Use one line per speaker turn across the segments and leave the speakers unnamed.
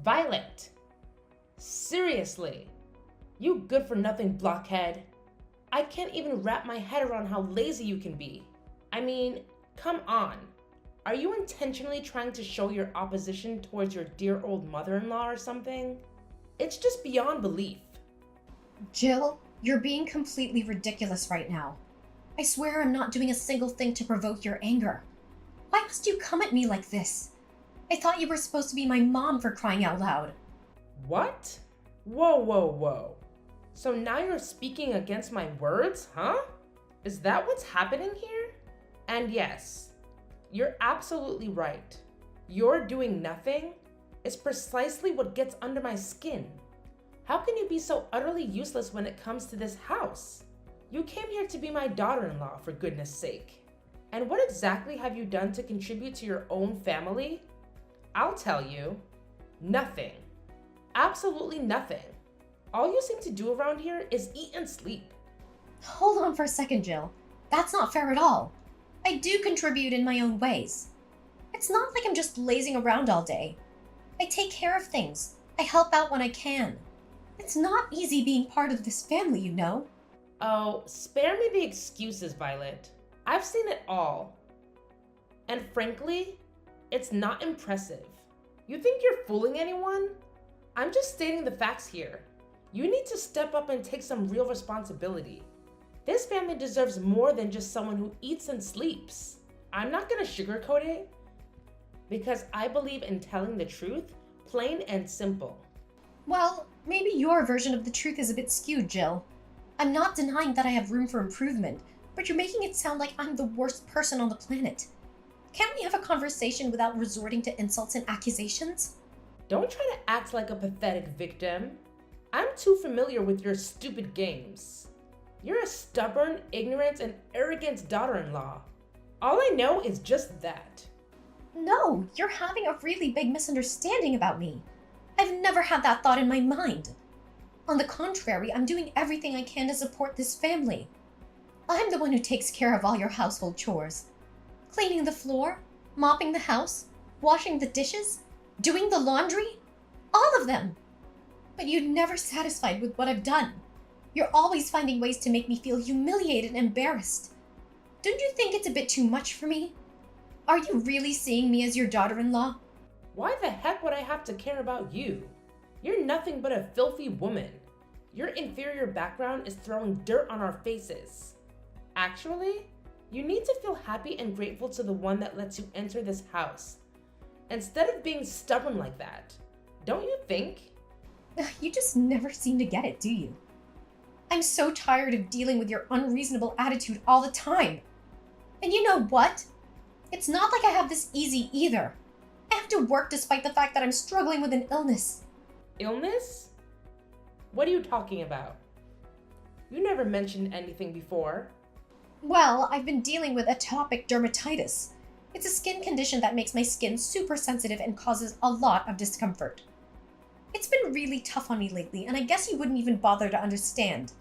Violet! Seriously? You good-for-nothing blockhead. I can't even wrap my head around how lazy you can be. I mean, come on. Are you intentionally trying to show your opposition towards your dear old mother-in-law or something? It's just beyond belief.
Jill, you're being completely ridiculous right now. I swear I'm not doing a single thing to provoke your anger. Why must you come at me like this? I thought you were supposed to be my mom, for crying out loud.
What? Whoa. So now you're speaking against my words, huh? Is that what's happening here? And yes, you're absolutely right. Your doing nothing is precisely what gets under my skin. How can you be so utterly useless when it comes to this house? You came here to be my daughter-in-law, for goodness sake. And what exactly have you done to contribute to your own family? I'll tell you, nothing. Absolutely nothing. All you seem to do around here is eat and sleep.
Hold on for a second, Jill. That's not fair at all. I do contribute in my own ways. It's not like I'm just lazing around all day. I take care of things. I help out when I can. It's not easy being part of this family, you know.
Oh, spare me the excuses, Violet. I've seen it all. And frankly, it's not impressive. You think you're fooling anyone? I'm just stating the facts here. You need to step up and take some real responsibility. This family deserves more than just someone who eats and sleeps. I'm not gonna sugarcoat it because I believe in telling the truth, plain and simple.
Well, maybe your version of the truth is a bit skewed, Jill. I'm not denying that I have room for improvement, but you're making it sound like I'm the worst person on the planet. Can't we have a conversation without resorting to insults and accusations?
Don't try to act like a pathetic victim. I'm too familiar with your stupid games. You're a stubborn, ignorant, and arrogant daughter-in-law. All I know is just that.
No, you're having a really big misunderstanding about me. I've never had that thought in my mind. On the contrary, I'm doing everything I can to support this family. I'm the one who takes care of all your household chores. Cleaning the floor, mopping the house, washing the dishes, doing the laundry, all of them. But you're never satisfied with what I've done. You're always finding ways to make me feel humiliated and embarrassed. Don't you think it's a bit too much for me? Are you really seeing me as your daughter-in-law?
Why the heck would I have to care about you? You're nothing but a filthy woman. Your inferior background is throwing dirt on our faces. Actually, you need to feel happy and grateful to the one that lets you enter this house, instead of being stubborn like that. Don't you think?
You just never seem to get it, do you? I'm so tired of dealing with your unreasonable attitude all the time. And you know what? It's not like I have this easy either. I have to work despite the fact that I'm struggling with an illness.
Illness? What are you talking about? You never mentioned anything before.
Well, I've been dealing with atopic dermatitis. It's a skin condition that makes my skin super sensitive and causes a lot of discomfort. It's been really tough on me lately, and I guess you wouldn't even bother to understand.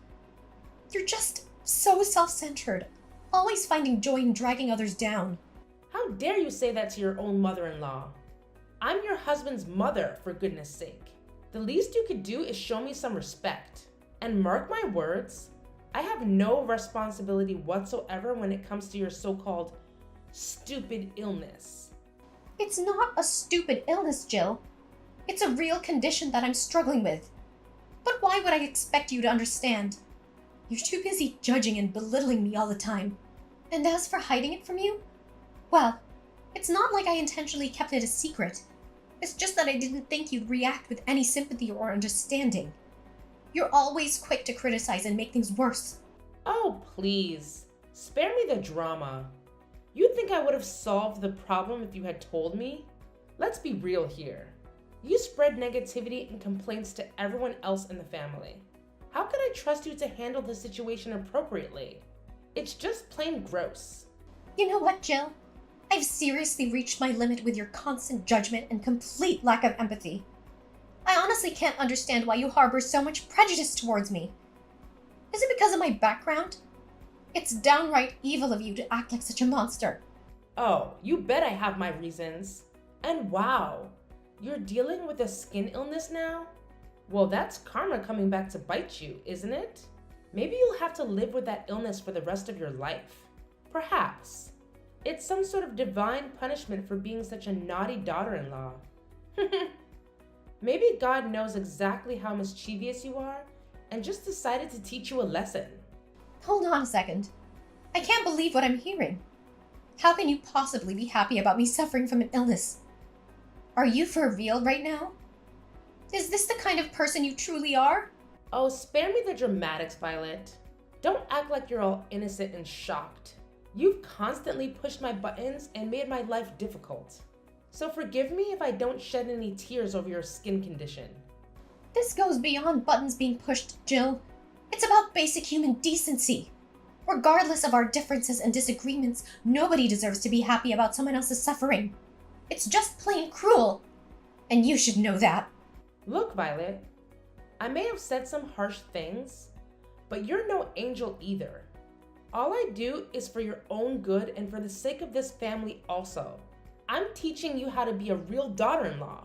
You're just so self-centered, always finding joy in dragging others down.
How dare you say that to your own mother-in-law? I'm your husband's mother, for goodness sake. The least you could do is show me some respect. And mark my words, I have no responsibility whatsoever when it comes to your so-called stupid illness.
It's not a stupid illness, Jill. It's a real condition that I'm struggling with. But why would I expect you to understand? You're too busy judging and belittling me all the time. And as for hiding it from you, well, it's not like I intentionally kept it a secret. It's just that I didn't think you'd react with any sympathy or understanding. You're always quick to criticize and make things worse.
Oh, please. Spare me the drama. You think I would have solved the problem if you had told me? Let's be real here. You spread negativity and complaints to everyone else in the family. How could I trust you to handle the situation appropriately? It's just plain gross.
You know what, Jill? I've seriously reached my limit with your constant judgment and complete lack of empathy. I honestly can't understand why you harbor so much prejudice towards me. Is it because of my background? It's downright evil of you to act like such a monster.
Oh, you bet I have my reasons. And wow, You're dealing with a skin illness now? Well, that's karma coming back to bite you, isn't it? Maybe you'll have to live with that illness for the rest of your life. Perhaps. It's some sort of divine punishment for being such a naughty daughter-in-law. Maybe God knows exactly how mischievous you are and just decided to teach you a lesson.
Hold on a second. I can't believe what I'm hearing. How can you possibly be happy about me suffering from an illness? Are you for real right now? Is this the kind of person you truly are?
Oh, spare me the dramatics, Violet. Don't act like you're all innocent and shocked. You've constantly pushed my buttons and made my life difficult. So forgive me if I don't shed any tears over your skin condition.
This goes beyond buttons being pushed, Jill. It's about basic human decency. Regardless of our differences and disagreements, nobody deserves to be happy about someone else's suffering. It's just plain cruel. And you should know that.
Look, Violet, I may have said some harsh things, but you're no angel either. All I do is for your own good and for the sake of this family also. I'm teaching you how to be a real daughter-in-law.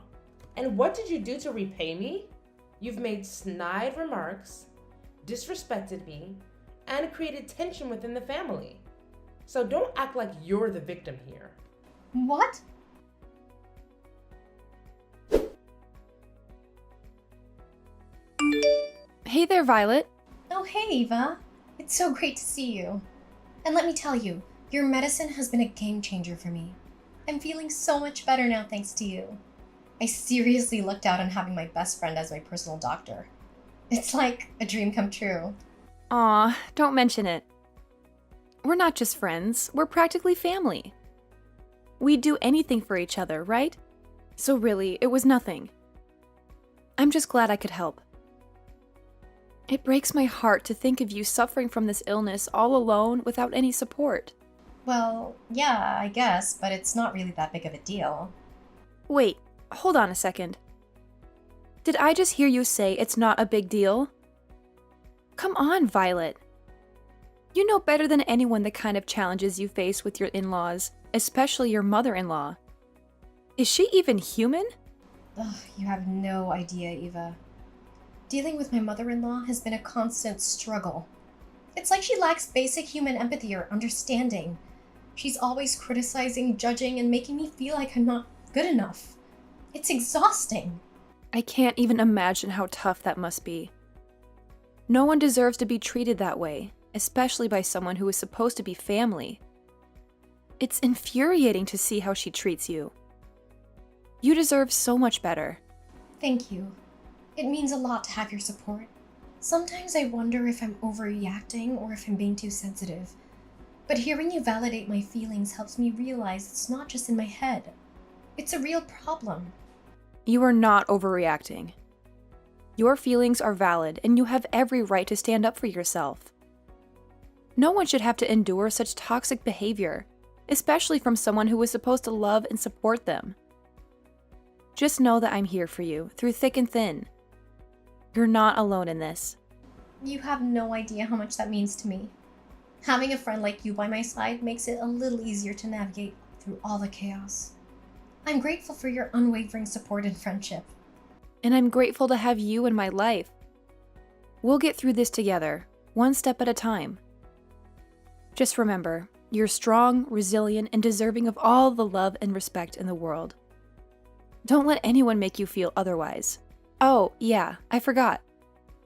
And what did you do to repay me? You've made snide remarks, disrespected me, and created tension within the family. So don't act like you're the victim here.
What?
Hey there, Violet.
Oh, hey, Eva. It's so great to see you. And let me tell you, your medicine has been a game changer for me. I'm feeling so much better now thanks to you. I seriously lucked out on having my best friend as my personal doctor. It's like a dream come true.
Aw, don't mention it. We're not just friends, we're practically family. We'd do anything for each other, right? So really, it was nothing. I'm just glad I could help. It breaks my heart to think of you suffering from this illness all alone without any support.
Well, yeah, I guess, but it's not really that big of a deal.
Wait, hold on a second. Did I just hear you say it's not a big deal? Come on, Violet. You know better than anyone the kind of challenges you face with your in-laws, especially your mother-in-law. Is she even human?
Ugh, you have no idea, Eva. Dealing with my mother-in-law has been a constant struggle. It's like she lacks basic human empathy or understanding. She's always criticizing, judging, and making me feel like I'm not good enough. It's exhausting.
I can't even imagine how tough that must be. No one deserves to be treated that way, especially by someone who is supposed to be family. It's infuriating to see how she treats you. You deserve so much better.
Thank you. It means a lot to have your support. Sometimes I wonder if I'm overreacting or if I'm being too sensitive. But hearing you validate my feelings helps me realize it's not just in my head. It's a real problem.
You are not overreacting. Your feelings are valid, and you have every right to stand up for yourself. No one should have to endure such toxic behavior, especially from someone who is supposed to love and support them. Just know that I'm here for you, through thick and thin. You're not alone in this.
You have no idea how much that means to me. Having a friend like you by my side makes it a little easier to navigate through all the chaos. I'm grateful for your unwavering support and friendship.
And I'm grateful to have you in my life. We'll get through this together, one step at a time. Just remember, you're strong, resilient, and deserving of all the love and respect in the world. Don't let anyone make you feel otherwise. Oh, yeah, I forgot.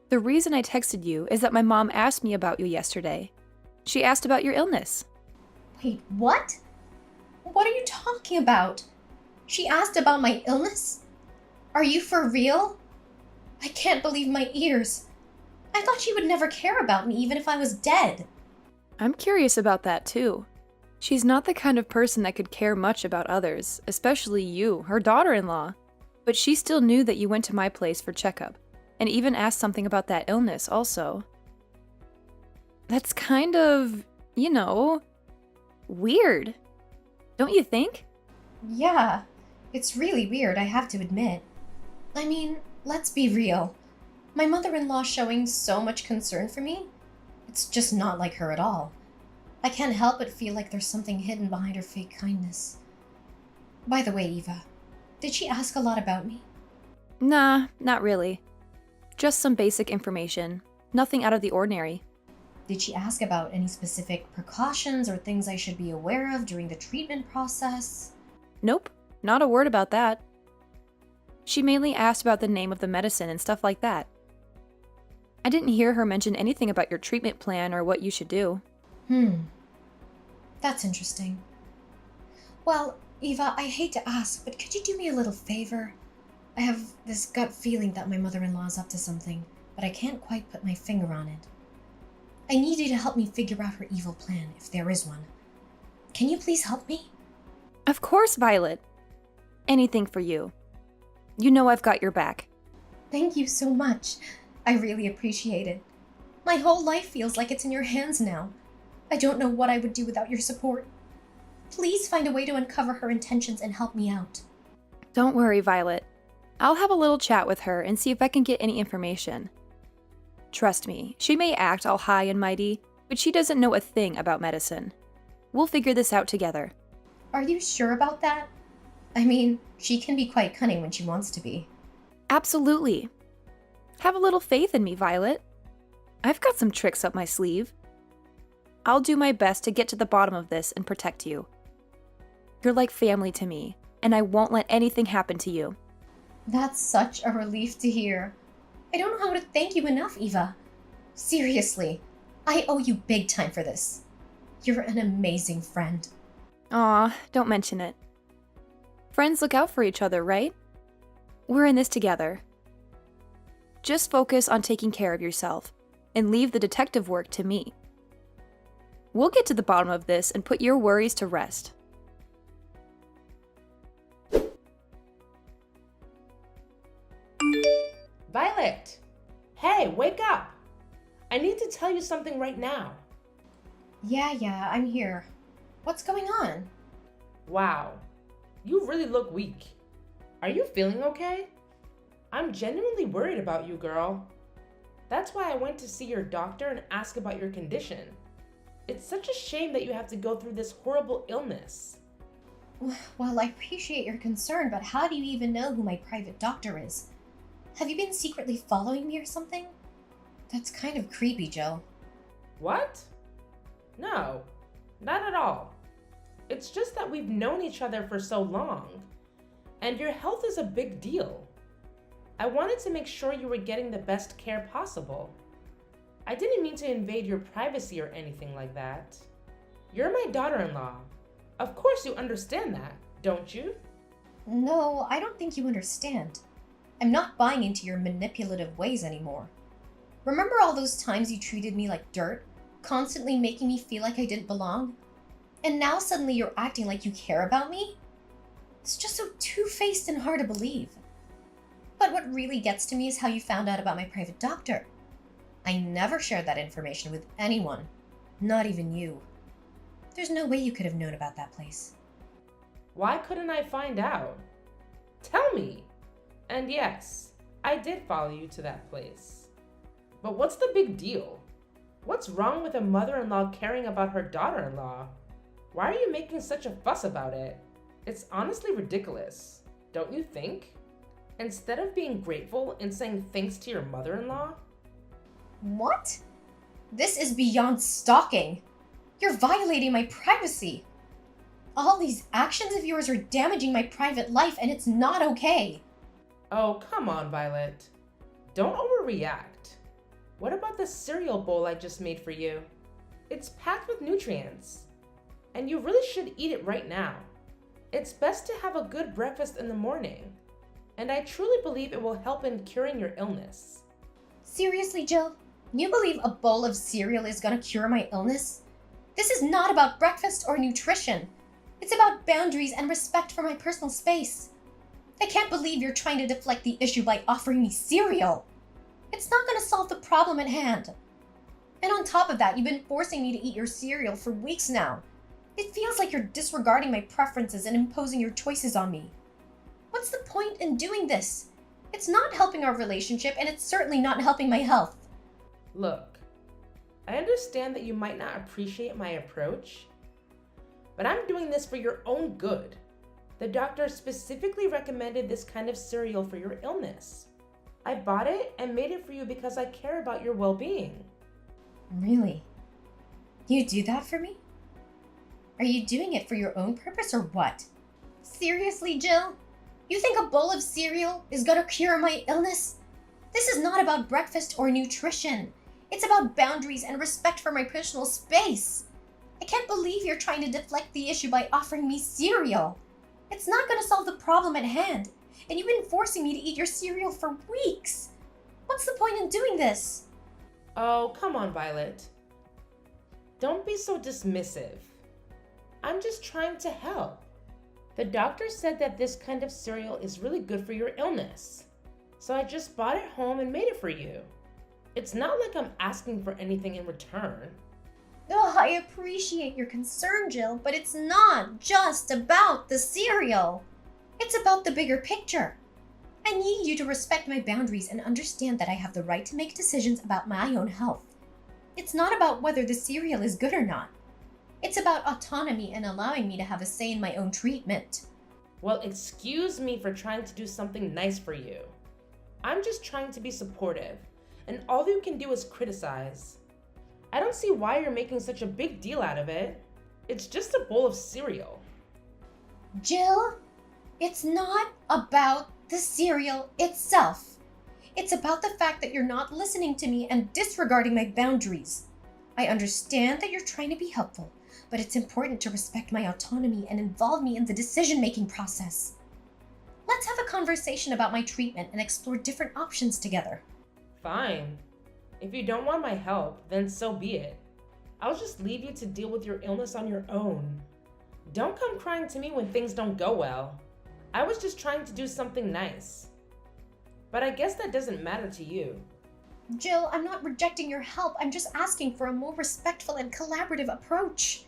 The reason I texted you is that my mom asked me about you yesterday. She asked about your illness.
Wait, what? What are you talking about? She asked about my illness? Are you for real? I can't believe my ears. I thought she would never care about me even if I was dead.
I'm curious about that too. She's not the kind of person that could care much about others, especially you, her daughter-in-law. But she still knew that you went to my place for checkup, and even asked something about that illness also. That's kind of, weird. Don't you think?
Yeah, it's really weird, I have to admit. I mean, let's be real. My mother-in-law showing so much concern for me? It's just not like her at all. I can't help but feel like there's something hidden behind her fake kindness. By the way, Eva, Did she ask a lot about me?
Nah, not really. Just some basic information. Nothing out of the ordinary.
Did she ask about any specific precautions or things I should be aware of during the treatment process?
Nope, not a word about that. She mainly asked about the name of the medicine and stuff like that. I didn't hear her mention anything about your treatment plan or what you should do.
That's interesting. Well, Eva, I hate to ask, but could you do me a little favor? I have this gut feeling that my mother-in-law is up to something, but I can't quite put my finger on it. I need you to help me figure out her evil plan, if there is one. Can you please help me?
Of course, Violet. Anything for you. You know I've got your back.
Thank you so much. I really appreciate it. My whole life feels like it's in your hands now. I don't know what I would do without your support. Please find a way to uncover her intentions and help me out.
Don't worry, Violet. I'll have a little chat with her and see if I can get any information. Trust me, she may act all high and mighty, but she doesn't know a thing about medicine. We'll figure this out together.
Are you sure about that? I mean, she can be quite cunning when she wants to be.
Absolutely. Have a little faith in me, Violet. I've got some tricks up my sleeve. I'll do my best to get to the bottom of this and protect you. You're like family to me, and I won't let anything happen to you.
That's such a relief to hear. I don't know how to thank you enough, Eva. Seriously, I owe you big time for this. You're an amazing friend.
Aw, don't mention it. Friends look out for each other, right? We're in this together. Just focus on taking care of yourself, and leave the detective work to me. We'll get to the bottom of this and put your worries to rest.
Violet! Hey, wake up! I need to tell you something right now.
Yeah, I'm here. What's going on?
Wow, you really look weak. Are you feeling okay? I'm genuinely worried about you, girl. That's why I went to see your doctor and ask about your condition. It's such a shame that you have to go through this horrible illness.
Well, I appreciate your concern, but how do you even know who my private doctor is? Have you been secretly following me or something? That's kind of creepy, Joe.
What? No, not at all. It's just that we've known each other for so long, and your health is a big deal. I wanted to make sure you were getting the best care possible. I didn't mean to invade your privacy or anything like that. You're my daughter-in-law. Of course you understand that, don't you?
No, I don't think you understand. I'm not buying into your manipulative ways anymore. Remember all those times you treated me like dirt, constantly making me feel like I didn't belong? And now suddenly you're acting like you care about me? It's just so two-faced and hard to believe. But what really gets to me is how you found out about my private doctor. I never shared that information with anyone, not even you. There's no way you could have known about that place.
Why couldn't I find out? Tell me! And yes, I did follow you to that place. But what's the big deal? What's wrong with a mother-in-law caring about her daughter-in-law? Why are you making such a fuss about it? It's honestly ridiculous, don't you think? Instead of being grateful and saying thanks to your mother-in-law?
What? This is beyond stalking. You're violating my privacy. All these actions of yours are damaging my private life, and it's not okay.
Oh, come on, Violet. Don't overreact. What about the cereal bowl I just made for you? It's packed with nutrients, and you really should eat it right now. It's best to have a good breakfast in the morning, and I truly believe it will help in curing your illness.
Seriously, Jill? You believe a bowl of cereal is gonna cure my illness? This is not about breakfast or nutrition. It's about boundaries and respect for my personal space. I can't believe you're trying to deflect the issue by offering me cereal. It's not gonna solve the problem at hand. And on top of that, you've been forcing me to eat your cereal for weeks now. It feels like you're disregarding my preferences and imposing your choices on me. What's the point in doing this? It's not helping our relationship, and it's certainly not helping my health.
Look, I understand that you might not appreciate my approach, but I'm doing this for your own good. The doctor specifically recommended this kind of cereal for your illness. I bought it and made it for you because I care about your well-being.
Really? You do that for me? Are you doing it for your own purpose or what? Seriously, Jill? You think a bowl of cereal is gonna cure my illness? This is not about breakfast or nutrition. It's about boundaries and respect for my personal space. I can't believe you're trying to deflect the issue by offering me cereal. It's not gonna solve the problem at hand, and you've been forcing me to eat your cereal for weeks. What's the point in doing this?
Oh, come on, Violet. Don't be so dismissive. I'm just trying to help. The doctor said that this kind of cereal is really good for your illness. So I just bought it home and made it for you. It's not like I'm asking for anything in return.
Oh, I appreciate your concern, Jill, but it's not just about the cereal. It's about the bigger picture. I need you to respect my boundaries and understand that I have the right to make decisions about my own health. It's not about whether the cereal is good or not. It's about autonomy and allowing me to have a say in my own treatment.
Well, excuse me for trying to do something nice for you. I'm just trying to be supportive, and all you can do is criticize. I don't see why you're making such a big deal out of it. It's just a bowl of cereal.
Jill, it's not about the cereal itself. It's about the fact that you're not listening to me and disregarding my boundaries. I understand that you're trying to be helpful, but it's important to respect my autonomy and involve me in the decision-making process. Let's have a conversation about my treatment and explore different options together.
Fine. If you don't want my help, then so be it. I'll just leave you to deal with your illness on your own. Don't come crying to me when things don't go well. I was just trying to do something nice. But I guess that doesn't matter to you.
Jill, I'm not rejecting your help. I'm just asking for a more respectful and collaborative approach.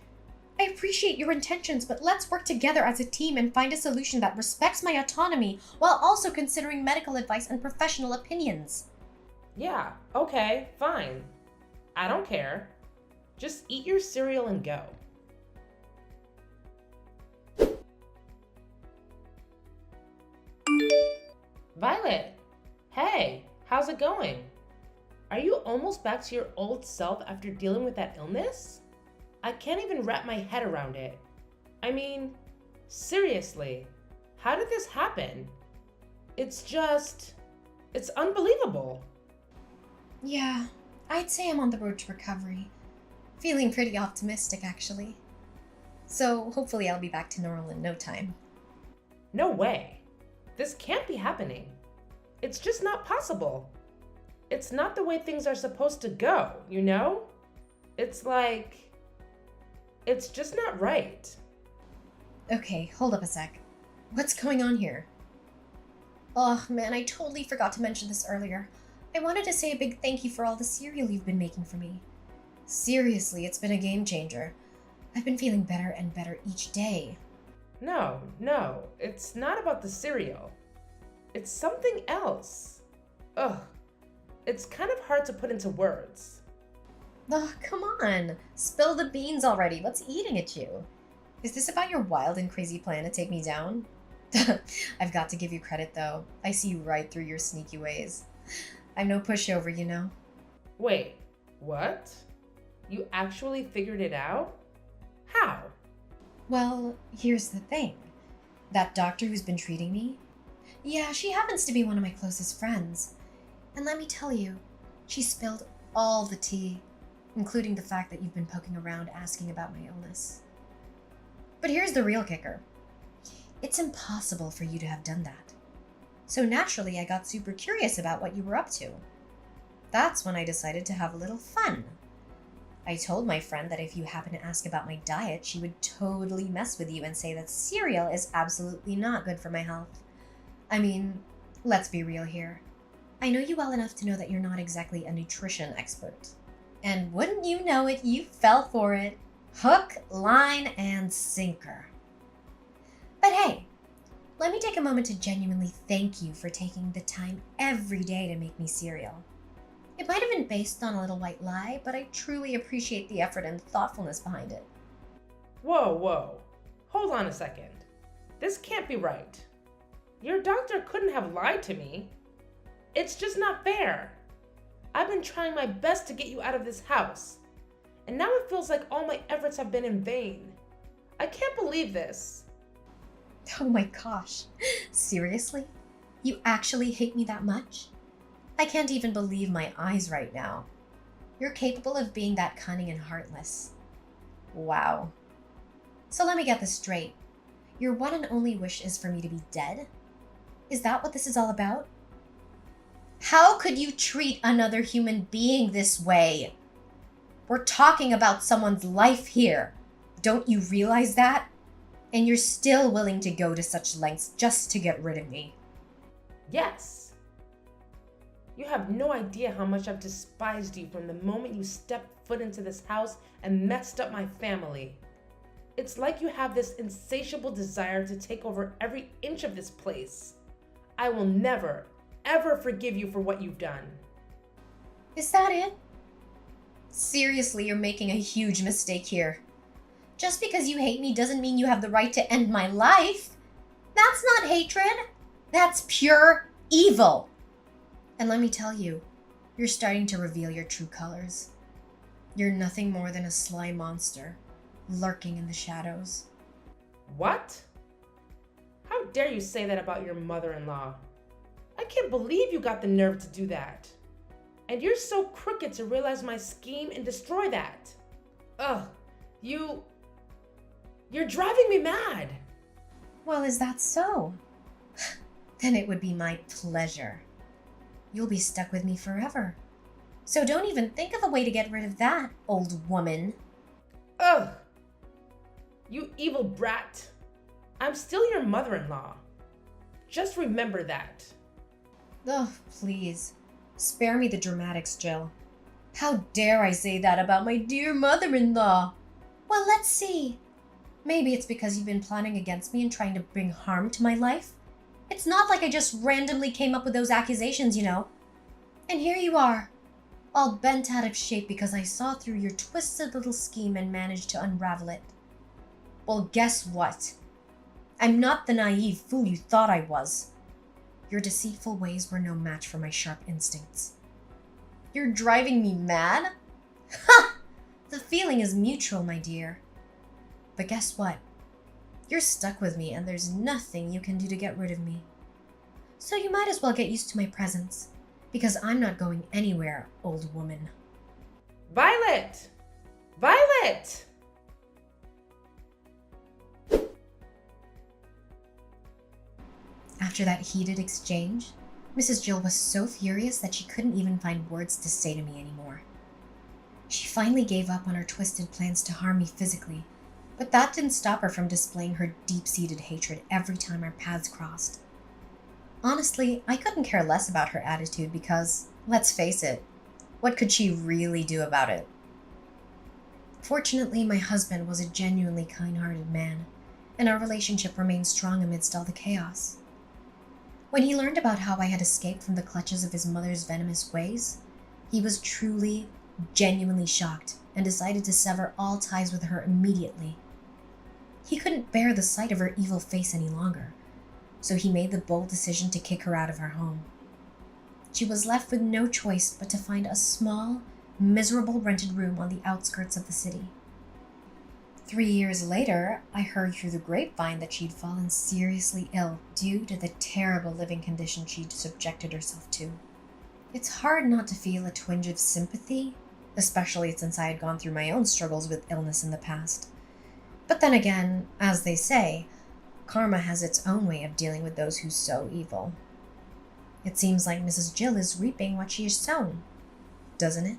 I appreciate your intentions, but let's work together as a team and find a solution that respects my autonomy while also considering medical advice and professional opinions.
Yeah, okay, fine. I don't care. Just eat your cereal and go. Violet, hey, how's it going? Are you almost back to your old self after dealing with that illness? I can't even wrap my head around it. I mean, seriously, how did this happen? It's unbelievable.
Yeah, I'd say I'm on the road to recovery. Feeling pretty optimistic, actually. So hopefully I'll be back to normal in no time.
No way. This can't be happening. It's just not possible. It's not the way things are supposed to go, you know? It's just not right.
Okay, hold up a sec. What's going on here? Oh man, I totally forgot to mention this earlier. I wanted to say a big thank you for all the cereal you've been making for me. Seriously, it's been a game changer. I've been feeling better and better each day.
No, it's not about the cereal. It's something else. Ugh, it's kind of hard to put into words.
Oh, come on. Spill the beans already. What's eating at you? Is this about your wild and crazy plan to take me down? I've got to give you credit, though. I see right through your sneaky ways. I'm no pushover, you know.
Wait, what? You actually figured it out? How?
Well, here's the thing. That doctor who's been treating me? Yeah, she happens to be one of my closest friends. And let me tell you, she spilled all the tea, including the fact that you've been poking around asking about my illness. But here's the real kicker. It's impossible for you to have done that. So naturally, I got super curious about what you were up to. That's when I decided to have a little fun. I told my friend that if you happen to ask about my diet, she would totally mess with you and say that cereal is absolutely not good for my health. I mean, let's be real here. I know you well enough to know that you're not exactly a nutrition expert. And wouldn't you know it, you fell for it. Hook, line, and sinker. But hey, let me take a moment to genuinely thank you for taking the time every day to make me cereal. It might have been based on a little white lie, but I truly appreciate the effort and thoughtfulness behind it.
Whoa. Hold on a second. This can't be right. Your doctor couldn't have lied to me. It's just not fair. I've been trying my best to get you out of this house, and now it feels like all my efforts have been in vain. I can't believe this.
Oh my gosh. Seriously? You actually hate me that much? I can't even believe my eyes right now. You're capable of being that cunning and heartless. Wow. So let me get this straight. Your one and only wish is for me to be dead? Is that what this is all about? How could you treat another human being this way? We're talking about someone's life here. Don't you realize that? And you're still willing to go to such lengths just to get rid of me.
Yes. You have no idea how much I've despised you from the moment you stepped foot into this house and messed up my family. It's like you have this insatiable desire to take over every inch of this place. I will never, ever forgive you for what you've done.
Is that it? Seriously, you're making a huge mistake here. Just because you hate me doesn't mean you have the right to end my life. That's not hatred. That's pure evil. And let me tell you, you're starting to reveal your true colors. You're nothing more than a sly monster, lurking in the shadows.
What? How dare you say that about your mother-in-law? I can't believe you got the nerve to do that. And you're so crooked to realize my scheme and destroy that. Ugh, you're driving me mad.
Well, is that so? Then it would be my pleasure. You'll be stuck with me forever. So don't even think of a way to get rid of that, old woman.
Ugh! You evil brat. I'm still your mother-in-law. Just remember that.
Oh, please. Spare me the dramatics, Jill. How dare I say that about my dear mother-in-law? Well, let's see. Maybe it's because you've been planning against me and trying to bring harm to my life. It's not like I just randomly came up with those accusations, you know. And here you are, all bent out of shape because I saw through your twisted little scheme and managed to unravel it. Well, guess what? I'm not the naive fool you thought I was. Your deceitful ways were no match for my sharp instincts. You're driving me mad? Ha! The feeling is mutual, my dear. But guess what? You're stuck with me and there's nothing you can do to get rid of me. So you might as well get used to my presence, because I'm not going anywhere, old woman.
Violet! Violet!
After that heated exchange, Mrs. Jill was so furious that she couldn't even find words to say to me anymore. She finally gave up on her twisted plans to harm me physically, but that didn't stop her from displaying her deep-seated hatred every time our paths crossed. Honestly, I couldn't care less about her attitude because, let's face it, what could she really do about it? Fortunately, my husband was a genuinely kind-hearted man, and our relationship remained strong amidst all the chaos. When he learned about how I had escaped from the clutches of his mother's venomous ways, he was truly, genuinely shocked and decided to sever all ties with her immediately. He couldn't bear the sight of her evil face any longer, so he made the bold decision to kick her out of her home. She was left with no choice but to find a small, miserable rented room on the outskirts of the city. 3 years later, I heard through the grapevine that she'd fallen seriously ill due to the terrible living conditions she'd subjected herself to. It's hard not to feel a twinge of sympathy, especially since I had gone through my own struggles with illness in the past. But then again, as they say, karma has its own way of dealing with those who sow evil. It seems like Mrs. Jill is reaping what she has sown, doesn't it?